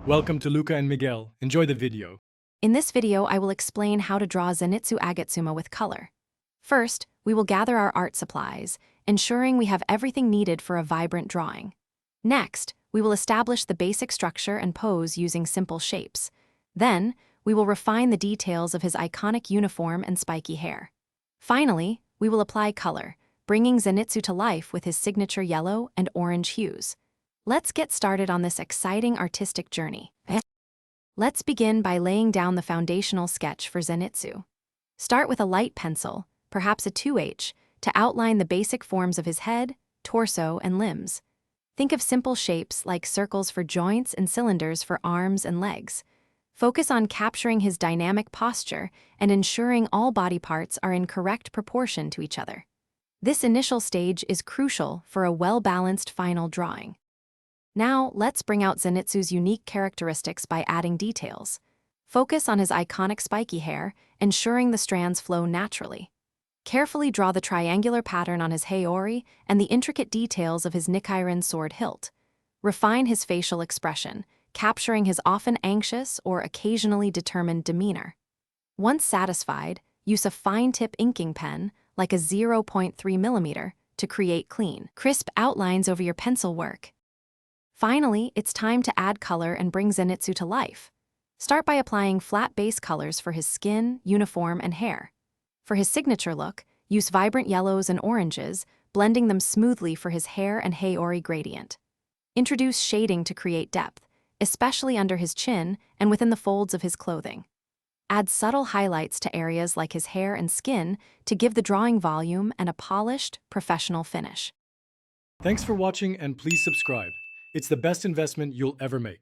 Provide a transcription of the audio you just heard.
Welcome to Luca and Miguel. Enjoy the video. In this video, I will explain how to draw Zenitsu Agatsuma with color. First, we will gather our art supplies, ensuring we have everything needed for a vibrant drawing. Next, we will establish the basic structure and pose using simple shapes. Then, we will refine the details of his iconic uniform and spiky hair. Finally, we will apply color, bringing Zenitsu to life with his signature yellow and orange hues. Let's get started on this exciting artistic journey. Let's begin by laying down the foundational sketch for Zenitsu. Start with a light pencil, perhaps a 2H, to outline the basic forms of his head, torso, and limbs. Think of simple shapes like circles for joints and cylinders for arms and legs. Focus on capturing his dynamic posture and ensuring all body parts are in correct proportion to each other. This initial stage is crucial for a well-balanced final drawing. Now, let's bring out Zenitsu's unique characteristics by adding details. Focus on his iconic spiky hair, ensuring the strands flow naturally. Carefully draw the triangular pattern on his haori and the intricate details of his Nichiren sword hilt. Refine his facial expression, capturing his often anxious or occasionally determined demeanor. Once satisfied, use a fine-tip inking pen, like a 0.3mm, to create clean, crisp outlines over your pencil work. Finally, it's time to add color and bring Zenitsu to life. Start by applying flat base colors for his skin, uniform, and hair. For his signature look, use vibrant yellows and oranges, blending them smoothly for his hair and haori gradient. Introduce shading to create depth, especially under his chin and within the folds of his clothing. Add subtle highlights to areas like his hair and skin to give the drawing volume and a polished, professional finish. Thanks for watching and please subscribe. It's the best investment you'll ever make.